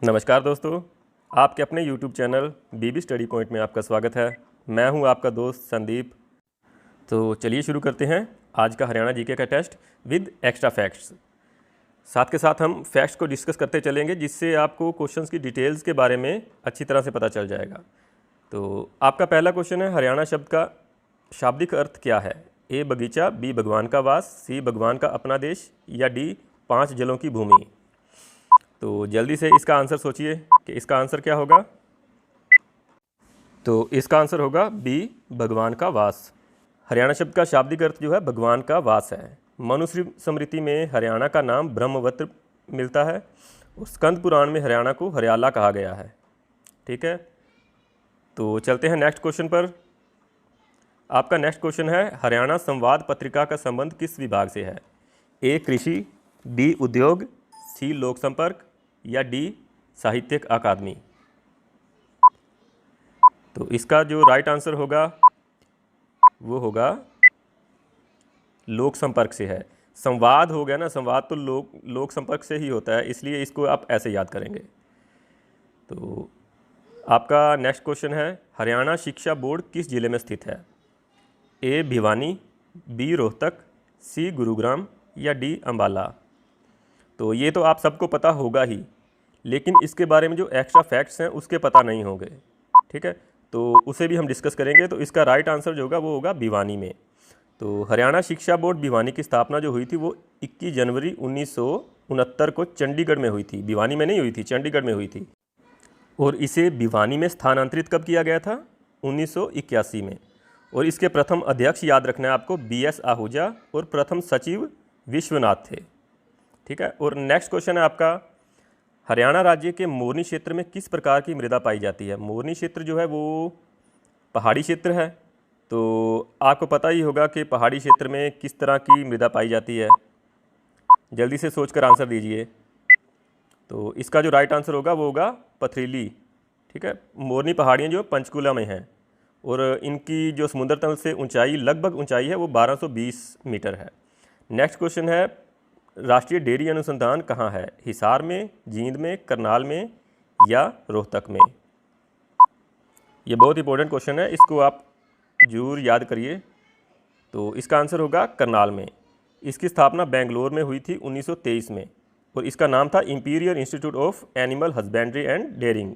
नमस्कार दोस्तों, आपके अपने YouTube चैनल बीबी स्टडी पॉइंट में आपका स्वागत है। मैं हूं आपका दोस्त संदीप। तो चलिए शुरू करते हैं आज का हरियाणा जीके का टेस्ट विद एक्स्ट्रा फैक्ट्स। साथ के साथ हम फैक्ट्स को डिस्कस करते चलेंगे, जिससे आपको क्वेश्चंस की डिटेल्स के बारे में अच्छी तरह से पता चल जाएगा। तो आपका पहला क्वेश्चन है, हरियाणा शब्द का शाब्दिक अर्थ क्या है? ए बगीचा, बी भगवान का वास, सी भगवान का अपना देश, या डी 5 जलों की भूमि। तो जल्दी से इसका आंसर सोचिए कि इसका आंसर क्या होगा। तो इसका आंसर होगा बी भगवान का वास। हरियाणा शब्द का शाब्दिक अर्थ जो है भगवान का वास है। मनुस्मृति में हरियाणा का नाम ब्रह्मवत मिलता है और स्कंद पुराण में हरियाणा को हरियाला कहा गया है। ठीक है, तो चलते हैं नेक्स्ट क्वेश्चन पर। आपका नेक्स्ट क्वेश्चन है, हरियाणा संवाद पत्रिका का संबंध किस विभाग से है? ए कृषि, बी उद्योग, सी लोक संपर्क, या डी साहित्यिक अकादमी। तो इसका जो राइट आंसर होगा वो होगा लोक संपर्क से है। संवाद हो गया ना, संवाद तो लोक संपर्क से ही होता है, इसलिए इसको आप ऐसे याद करेंगे। तो आपका नेक्स्ट क्वेश्चन है, हरियाणा शिक्षा बोर्ड किस जिले में स्थित है? ए भिवानी, बी रोहतक, सी गुरुग्राम, या डी अंबाला। तो ये तो आप सबको पता होगा ही, लेकिन इसके बारे में जो एक्स्ट्रा फैक्ट्स हैं उसके पता नहीं होंगे। ठीक है, तो उसे भी हम डिस्कस करेंगे। तो इसका राइट आंसर जो होगा वो होगा भिवानी में। तो हरियाणा शिक्षा बोर्ड भिवानी की स्थापना जो हुई थी वो 21 जनवरी 1969 को चंडीगढ़ में हुई थी। भिवानी में नहीं हुई थी, चंडीगढ़ में हुई थी। और इसे भिवानी में स्थानांतरित कब किया गया था? 1981 में। और इसके प्रथम अध्यक्ष याद रखना है आपको, BS आहूजा, और प्रथम सचिव विश्वनाथ थे। ठीक है, और नेक्स्ट क्वेश्चन है आपका, हरियाणा राज्य के मोरनी क्षेत्र में किस प्रकार की मृदा पाई जाती है? मोरनी क्षेत्र जो है वो पहाड़ी क्षेत्र है। तो आपको पता ही होगा कि पहाड़ी क्षेत्र में किस तरह की मृदा पाई जाती है। जल्दी से सोचकर आंसर दीजिए। तो इसका जो राइट आंसर होगा वो होगा पथरीली। ठीक है, मोरनी पहाड़ियाँ जो पंचकुला में हैं और इनकी जो समुद्र तल से ऊंचाई लगभग ऊंचाई है वो 1220 मीटर है। नेक्स्ट क्वेश्चन है, राष्ट्रीय डेयरी अनुसंधान कहाँ है? हिसार में, जींद में, करनाल में, या रोहतक में। ये बहुत इंपॉर्टेंट क्वेश्चन है, इसको आप जरूर याद करिए। तो इसका आंसर होगा करनाल में। इसकी स्थापना बेंगलोर में हुई थी 1923 में और इसका नाम था imperial institute of animal husbandry and dairying.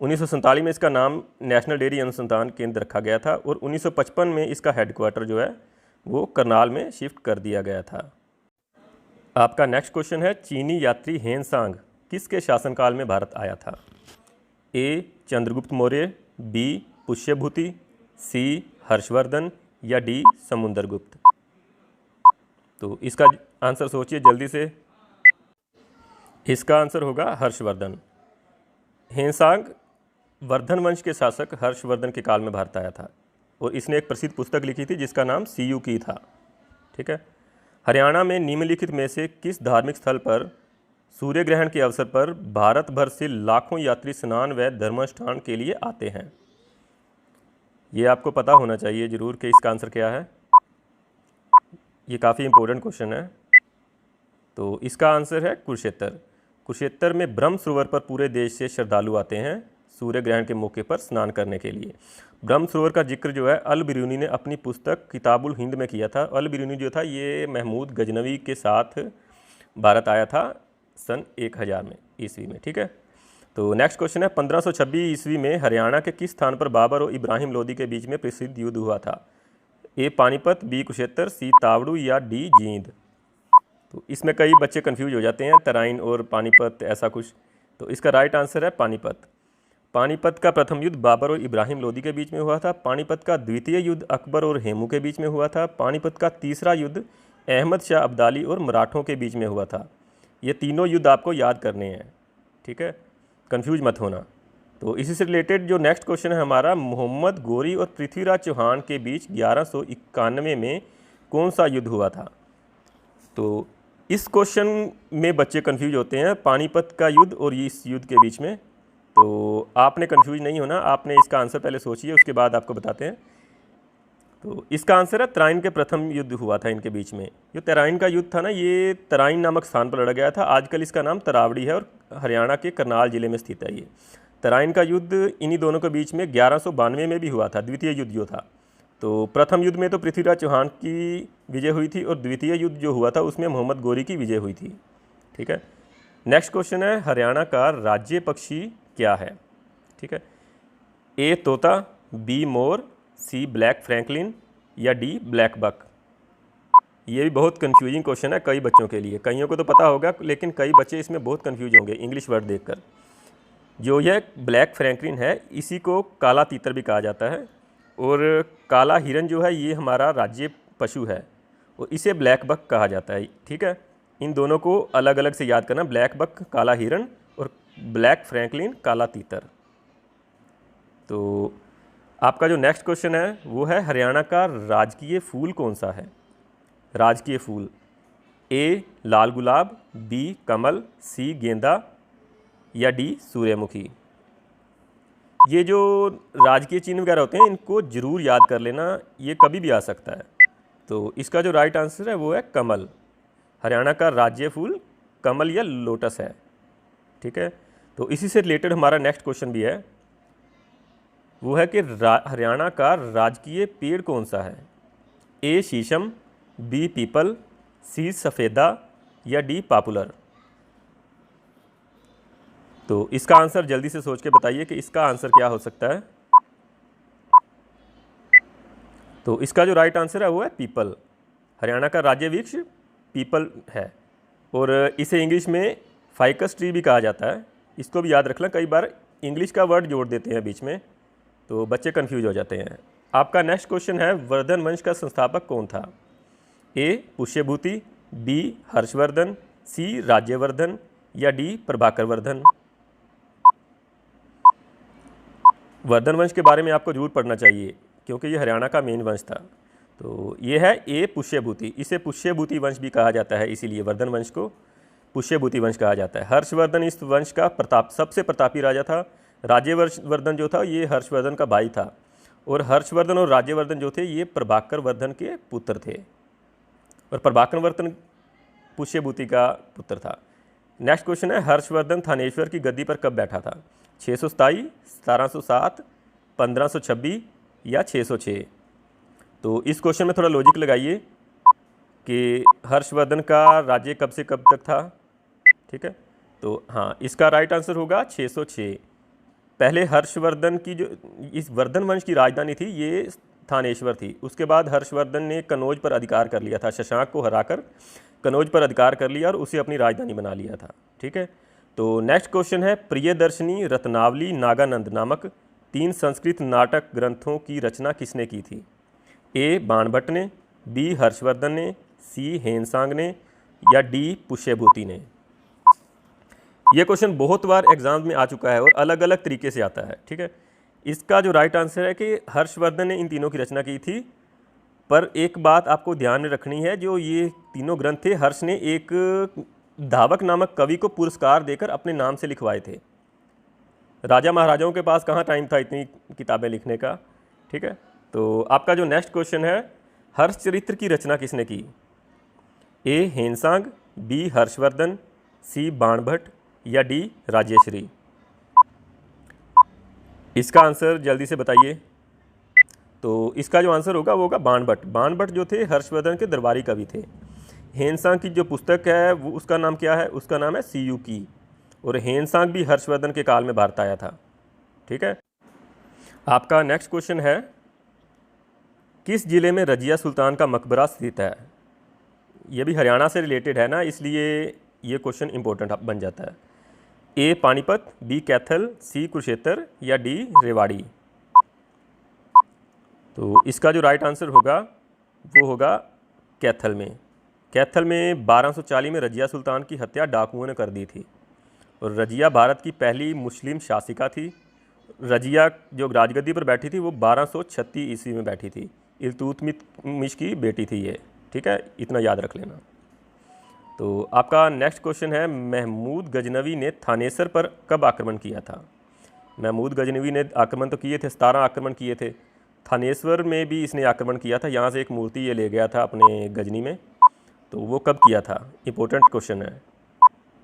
1947 में इसका नाम नेशनल डेयरी अनुसंधान केंद्र रखा गया था और 1955 में इसका हेडक्वार्टर जो है वो करनाल में शिफ्ट कर दिया गया था। आपका नेक्स्ट क्वेश्चन है, चीनी यात्री हेनसांग किसके शासनकाल में भारत आया था? ए चंद्रगुप्त मौर्य, बी पुष्यभूति, सी हर्षवर्धन, या डी समुद्रगुप्त। तो इसका आंसर सोचिए जल्दी से। इसका आंसर होगा हर्षवर्धन। हेनसांग वर्धन वंश के शासक हर्षवर्धन के काल में भारत आया था और इसने एक प्रसिद्ध पुस्तक लिखी थी जिसका नाम सीयू की था। ठीक है, हरियाणा में निम्नलिखित में से किस धार्मिक स्थल पर सूर्य ग्रहण के अवसर पर भारत भर से लाखों यात्री स्नान व धर्मानुष्ठान के लिए आते हैं? ये आपको पता होना चाहिए जरूर कि इसका आंसर क्या है। ये काफ़ी इंपॉर्टेंट क्वेश्चन है। तो इसका आंसर है कुरुक्षेत्र। कुरुक्षेत्र में ब्रह्म सरोवर पर पूरे देश से श्रद्धालु आते हैं सूर्य ग्रहण के मौके पर स्नान करने के लिए। ब्रह्म सरोवर का जिक्र जो है अल बिरूनी ने अपनी पुस्तक किताबुल हिंद में किया था। अल बिरूनी जो था ये महमूद गजनवी के साथ भारत आया था सन 1000 में ईस्वी में। ठीक है, तो नेक्स्ट क्वेश्चन है, 1526 ईस्वी में हरियाणा के किस स्थान पर बाबर और इब्राहिम लोदी के बीच में प्रसिद्ध युद्ध हुआ था? ए पानीपत, बी कुरुक्षेत्र, सी तावड़ू, या डी जींद। तो इसमें कई बच्चे कंफ्यूज हो जाते हैं, तराइन और पानीपत ऐसा कुछ। तो इसका राइट आंसर है पानीपत। पानीपत का प्रथम युद्ध बाबर और इब्राहिम लोदी के बीच में हुआ था। पानीपत का द्वितीय युद्ध अकबर और हेमू के बीच में हुआ था। पानीपत का तीसरा युद्ध अहमद शाह अब्दाली और मराठों के बीच में हुआ था। ये तीनों युद्ध आपको याद करने हैं। ठीक है, कंफ्यूज मत होना। तो इसी से रिलेटेड जो नेक्स्ट क्वेश्चन है हमारा, मोहम्मद गोरी और पृथ्वीराज चौहान के बीच 1191 में कौन सा युद्ध हुआ था? तो इस क्वेश्चन में बच्चे कंफ्यूज होते हैं, पानीपत का युद्ध और इस युद्ध के बीच में। तो आपने कंफ्यूज नहीं होना, आपने इसका आंसर पहले सोचिए, उसके बाद आपको बताते हैं। तो इसका आंसर है तराइन के प्रथम युद्ध हुआ था इनके बीच में। जो तराइन का युद्ध था ना, ये तराइन नामक स्थान पर लड़ा गया था। आजकल इसका नाम तरावड़ी है और हरियाणा के करनाल जिले में स्थित है। ये तराइन का युद्ध इन्हीं दोनों के बीच में 1192 में भी हुआ था, द्वितीय युद्ध जो था। तो प्रथम युद्ध में तो पृथ्वीराज चौहान की विजय हुई थी और द्वितीय युद्ध जो हुआ था उसमें मोहम्मद गोरी की विजय हुई थी। ठीक है, नेक्स्ट क्वेश्चन है हरियाणा का राज्य पक्षी क्या है? ठीक है, ए तोता, बी मोर, सी ब्लैक फ्रैंकलिन या डी ब्लैक बक। ये भी बहुत कंफ्यूजिंग क्वेश्चन है कई बच्चों के लिए। कईयों को तो पता होगा लेकिन कई बच्चे इसमें बहुत कंफ्यूज होंगे इंग्लिश वर्ड देखकर। जो यह ब्लैक फ्रैंकलिन है इसी को काला तीतर भी कहा जाता है, और काला हिरन जो है ये हमारा राज्य पशु है और इसे ब्लैक बक कहा जाता है। ठीक है, इन दोनों को अलग अलग से याद करना, ब्लैक बक काला हिरन और ब्लैक फ्रैंकलिन काला तीतर। तो आपका जो नेक्स्ट क्वेश्चन है वो है हरियाणा का राजकीय फूल कौन सा है? राजकीय फूल, ए लाल गुलाब, बी कमल, सी गेंदा या डी सूर्यमुखी। ये जो राजकीय चिन्ह वगैरह होते हैं इनको जरूर याद कर लेना, ये कभी भी आ सकता है। तो इसका जो राइट आंसर है वो है कमल। हरियाणा का राज्य फूल कमल या लोटस है। ठीक है, तो इसी से रिलेटेड हमारा नेक्स्ट क्वेश्चन भी है, वो है कि हरियाणा का राजकीय पेड़ कौन सा है? ए शीशम, बी पीपल, सी सफ़ेदा या डी पॉपुलर। तो इसका आंसर जल्दी से सोच के बताइए कि इसका आंसर क्या हो सकता है। तो इसका जो राइट आंसर है वो है पीपल। हरियाणा का राज्य वृक्ष पीपल है और इसे इंग्लिश में फाइकस ट्री भी कहा जाता है। इसको भी याद रखना, कई बार इंग्लिश का वर्ड जोड़ देते हैं बीच में तो बच्चे कंफ्यूज हो जाते हैं। आपका नेक्स्ट क्वेश्चन है वर्धन वंश का संस्थापक कौन था? ए पुष्यभूति, बी हर्षवर्धन, सी राज्यवर्धन या डी प्रभाकर वर्धन। वर्धन वंश के बारे में आपको जरूर पढ़ना चाहिए क्योंकि ये हरियाणा का मेन वंश था। तो ये है ए पुष्यभूति, इसे पुष्यभूति वंश भी कहा जाता है, इसीलिए वर्धन वंश को पुष्यभूति वंश कहा जाता है। हर्षवर्धन इस वंश का सबसे प्रतापी राजा था। राज्यवर्धन जो था ये हर्षवर्धन का भाई था और हर्षवर्धन और राज्यवर्धन जो थे ये प्रभाकर वर्धन के पुत्र थे और प्रभाकर वर्धन पुष्यभूति का पुत्र था। नेक्स्ट क्वेश्चन है हर्षवर्धन थानेश्वर की गद्दी पर कब बैठा था? 627, 1707, 1526 या 606। तो इस क्वेश्चन में थोड़ा लॉजिक लगाइए कि हर्षवर्धन का राज्य कब से कब तक था। ठीक है, तो हाँ, इसका राइट आंसर होगा 606। पहले हर्षवर्धन की जो इस वर्धन वंश की राजधानी थी ये थानेश्वर थी। उसके बाद हर्षवर्धन ने कनौज पर अधिकार कर लिया था, शशांक को हराकर कनौज पर अधिकार कर लिया और उसे अपनी राजधानी बना लिया था। ठीक है, तो नेक्स्ट क्वेश्चन है प्रियदर्शनी, रत्नावली, नागानंद नामक 3 संस्कृत नाटक ग्रंथों की रचना किसने की थी? ए बाणभट्ट ने, बी हर्षवर्धन ने, सी हेनसांग ने या डी पुष्यभूति ने। यह क्वेश्चन बहुत बार एग्जाम में आ चुका है और अलग अलग तरीके से आता है। ठीक है, इसका जो राइट आंसर है कि हर्षवर्धन ने इन तीनों की रचना की थी। पर एक बात आपको ध्यान में रखनी है, जो ये तीनों ग्रंथ थे हर्ष ने एक धावक नामक कवि को पुरस्कार देकर अपने नाम से लिखवाए थे। राजा महाराजाओं के पास कहाँ टाइम था इतनी किताबें लिखने का। ठीक है, तो आपका जो नेक्स्ट क्वेश्चन है हर्षचरित्र की रचना किसने की? ए हेनसांग, बी हर्षवर्धन, सी बाणभट्ट या डी राजेश्री। इसका आंसर जल्दी से बताइए। तो इसका जो आंसर होगा वो होगा बाणभट्ट। बाणभट्ट जो थे हर्षवर्धन के दरबारी कवि थे। हेनसांग की जो पुस्तक है वो उसका नाम क्या है? उसका नाम है सियुकी। और हेनसांग भी हर्षवर्धन के काल में भारत आया था। ठीक है, आपका नेक्स्ट क्वेश्चन है किस जिले में रजिया सुल्तान का मकबरा स्थित है? ये भी हरियाणा से रिलेटेड है ना, इसलिए ये क्वेश्चन इंपॉर्टेंट बन जाता है। ए पानीपत, बी कैथल, सी कुरुक्षेत्र या डी रेवाड़ी। तो इसका जो राइट आंसर होगा वो होगा कैथल में। कैथल में 1240 में रजिया सुल्तान की हत्या डाकुओं ने कर दी थी और रजिया भारत की पहली मुस्लिम शासिका थी। रजिया जो राजगद्दी पर बैठी थी वो 1236 ईस्वी में बैठी थी। इल्तुतमिश की बेटी थी ये। ठीक है, इतना याद रख लेना। तो आपका नेक्स्ट क्वेश्चन है महमूद गजनवी ने थानेसर पर कब आक्रमण किया था? महमूद गजनवी ने आक्रमण तो किए थे, 17 आक्रमण किए थे। थानेश्वर में भी इसने आक्रमण किया था। यहाँ से एक मूर्ति ये ले गया था अपने गजनी में, तो वो कब किया था? इंपॉर्टेंट क्वेश्चन है।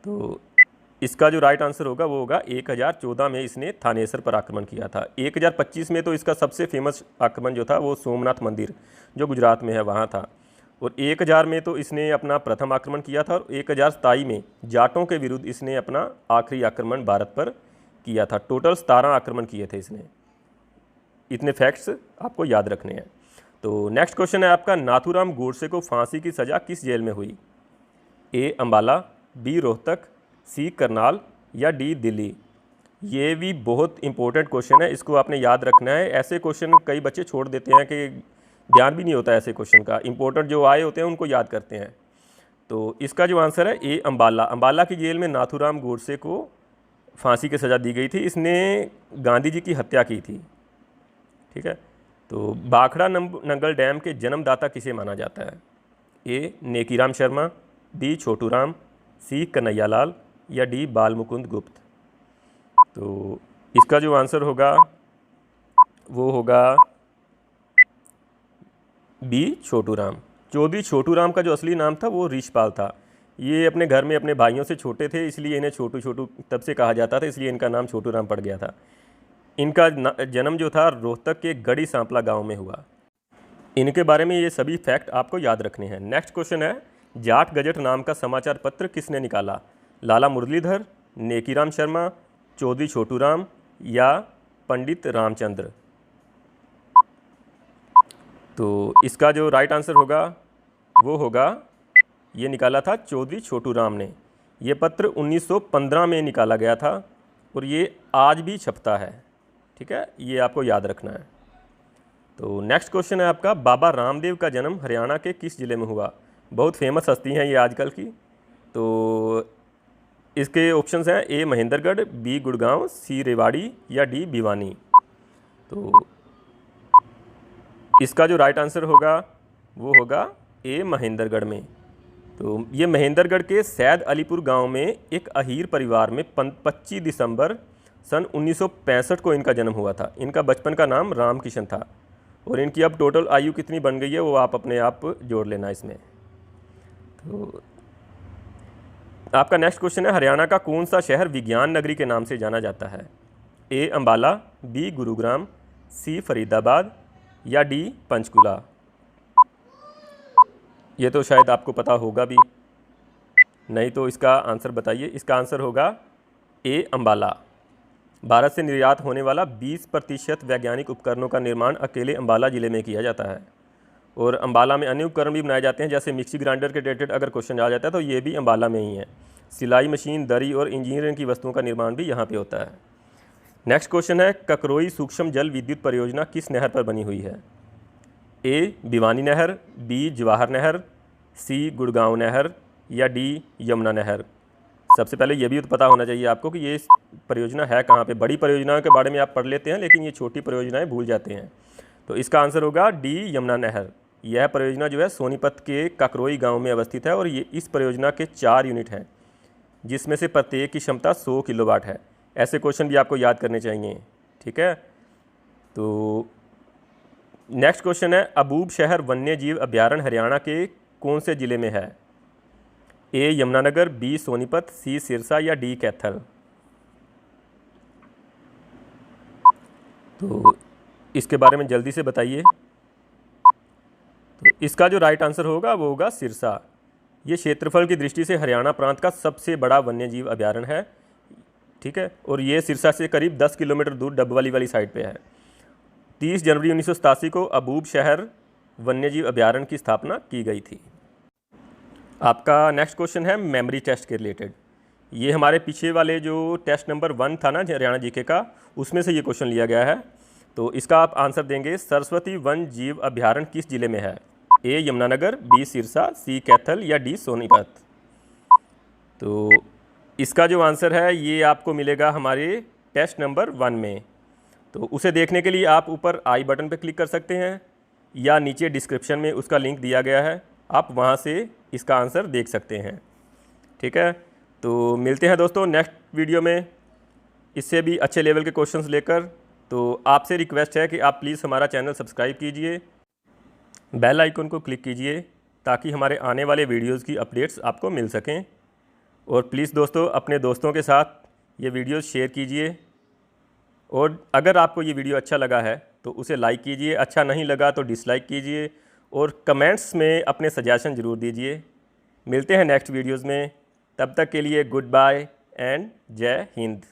तो इसका जो राइट आंसर होगा वो होगा 1014 में इसने थानेसर पर आक्रमण किया था। 1025 में तो इसका सबसे फेमस आक्रमण जो था वो सोमनाथ मंदिर जो गुजरात में है वहाँ था। और 1000 में तो इसने अपना प्रथम आक्रमण किया था, और 1027 में जाटों के विरुद्ध इसने अपना आखिरी आक्रमण भारत पर किया था। टोटल 17 आक्रमण किए थे इसने। इतने फैक्ट्स आपको याद रखने हैं। तो नेक्स्ट क्वेश्चन है आपका, नाथूराम गोडसे को फांसी की सज़ा किस जेल में हुई? ए अम्बाला, बी रोहतक, सी करनाल या डी दिल्ली? ये भी बहुत इंपॉर्टेंट क्वेश्चन है, इसको आपने याद रखना है। ऐसे क्वेश्चन कई बच्चे छोड़ देते हैं कि ध्यान भी नहीं होता ऐसे क्वेश्चन का। इंपॉर्टेंट जो आए होते हैं उनको याद करते हैं। तो इसका जो आंसर है ए अम्बाला। अम्बाला की जेल में नाथूराम गोडसे को फांसी की सज़ा दी गई थी। इसने गांधी जी की हत्या की थी। ठीक है। तो भाखड़ा नंगल डैम के जन्मदाता किसे माना जाता है? ए नेकीराम शर्मा, बी छोटू राम, सी कन्हैयालाल या डी बालमुकुंद गुप्त? तो इसका जो आंसर होगा वो होगा बी छोटू राम। चौधरी छोटू राम का जो असली नाम था वो ऋषपाल था। ये अपने घर में अपने भाइयों से छोटे थे, इसलिए इन्हें छोटू छोटू तब से कहा जाता था, इसलिए इनका नाम छोटू राम पड़ गया था। इनका जन्म जो था रोहतक के गढ़ी सांपला गांव में हुआ। इनके बारे में ये सभी फैक्ट आपको याद रखने हैं। नेक्स्ट क्वेश्चन है, जाट गजट नाम का समाचार पत्र किसने निकाला? लाला मुरलीधर, नेकीराम शर्मा, चौधरी छोटू राम या पंडित रामचंद्र? तो इसका जो राइट आंसर होगा वो होगा, ये निकाला था चौधरी छोटू राम ने। ये पत्र 1915 में निकाला गया था और ये आज भी छपता है। ठीक है, ये आपको याद रखना है। तो नेक्स्ट क्वेश्चन है आपका, बाबा रामदेव का जन्म हरियाणा के किस ज़िले में हुआ? बहुत फेमस हस्ती हैं ये आजकल की। तो इसके ऑप्शंस हैं, ए महेंद्रगढ़, बी गुड़गांव, सी रेवाड़ी या डी भिवानी? तो इसका जो राइट आंसर होगा वो होगा ए महेंद्रगढ़ में। तो ये महेंद्रगढ़ के सैद अलीपुर गांव में एक अहीर परिवार में 25 दिसंबर सन 1965 को इनका जन्म हुआ था। इनका बचपन का नाम रामकिशन था और इनकी अब टोटल आयु कितनी बन गई है वो आप अपने आप जोड़ लेना इसमें। तो आपका नेक्स्ट क्वेश्चन है, हरियाणा का कौन सा शहर विज्ञान नगरी के नाम से जाना जाता है? ए अम्बाला, बी गुरुग्राम, सी फरीदाबाद या डी पंचकुला? ये तो शायद आपको पता होगा भी, नहीं तो इसका आंसर बताइए। इसका आंसर होगा ए अम्बाला। भारत से निर्यात होने वाला 20% वैज्ञानिक उपकरणों का निर्माण अकेले अम्बाला ज़िले में किया जाता है। और अम्बाला में अन्य उपकरण भी बनाए जाते हैं, जैसे मिक्सी ग्राइंडर के रिलेटेड अगर क्वेश्चन आ जाता है तो ये भी अम्बाला में ही है। सिलाई मशीन, दरी और इंजीनियरिंग की वस्तुओं का निर्माण भी यहाँ पे होता है। नेक्स्ट क्वेश्चन है, ककरोई सूक्ष्म जल विद्युत परियोजना किस नहर पर बनी हुई है? ए भिवानी नहर, बी जवाहर नहर, सी गुड़गांव नहर या डी यमुना नहर? सबसे पहले ये भी तो पता होना चाहिए आपको कि ये परियोजना है कहाँ पे। बड़ी परियोजनाओं के बारे में आप पढ़ लेते हैं लेकिन ये छोटी परियोजनाएं भूल जाते हैं। तो इसका आंसर होगा डी यमुना नहर। यह परियोजना जो है सोनीपत के ककरोई गांव में अवस्थित है और ये इस परियोजना के 4 यूनिट हैं, जिसमें से प्रत्येक की क्षमता 100 किलोवाट है। ऐसे क्वेश्चन भी आपको याद करने चाहिए। ठीक है। तो नेक्स्ट क्वेश्चन है, अबूब शहर वन्य जीव अभ्यारण्य हरियाणा के कौन से ज़िले में है? ए यमुनानगर, बी सोनीपत, सी सिरसा या डी कैथल? तो इसके बारे में जल्दी से बताइए। तो इसका जो राइट आंसर होगा वो होगा सिरसा। ये क्षेत्रफल की दृष्टि से हरियाणा प्रांत का सबसे बड़ा वन्यजीव अभ्यारण्य है। ठीक है, और ये सिरसा से करीब 10 किलोमीटर दूर डबवाली वाली साइड पे है। 30 जनवरी 1987 को अबूब शहर वन्यजीव अभ्यारण्य की स्थापना की गई थी। आपका नेक्स्ट क्वेश्चन है मेमोरी टेस्ट के रिलेटेड। ये हमारे पीछे वाले जो टेस्ट नंबर 1 था ना हरियाणा जीके का, उसमें से ये क्वेश्चन लिया गया है। तो इसका आप आंसर देंगे, सरस्वती वन जीव अभ्यारण्य किस जिले में है? ए यमुनानगर, बी सिरसा, सी कैथल या डी सोनीपत? तो इसका जो आंसर है ये आपको मिलेगा हमारे टेस्ट नंबर 1 में। तो उसे देखने के लिए आप ऊपर आई बटन पर क्लिक कर सकते हैं या नीचे डिस्क्रिप्शन में उसका लिंक दिया गया है, आप वहाँ से इसका आंसर देख सकते हैं। ठीक है, तो मिलते हैं दोस्तों नेक्स्ट वीडियो में इससे भी अच्छे लेवल के क्वेश्चंस लेकर। तो आपसे रिक्वेस्ट है कि आप प्लीज़ हमारा चैनल सब्सक्राइब कीजिए, बेल आइकन को क्लिक कीजिए ताकि हमारे आने वाले वीडियोज़ की अपडेट्स आपको मिल सकें। और प्लीज़ दोस्तों, अपने दोस्तों के साथ ये वीडियोज़ शेयर कीजिए। और अगर आपको ये वीडियो अच्छा लगा है तो उसे लाइक कीजिए, अच्छा नहीं लगा तो डिसलाइक कीजिए, और कमेंट्स में अपने सजेशन ज़रूर दीजिए। मिलते हैं नेक्स्ट वीडियोज़ में, तब तक के लिए गुड बाय एंड जय हिंद।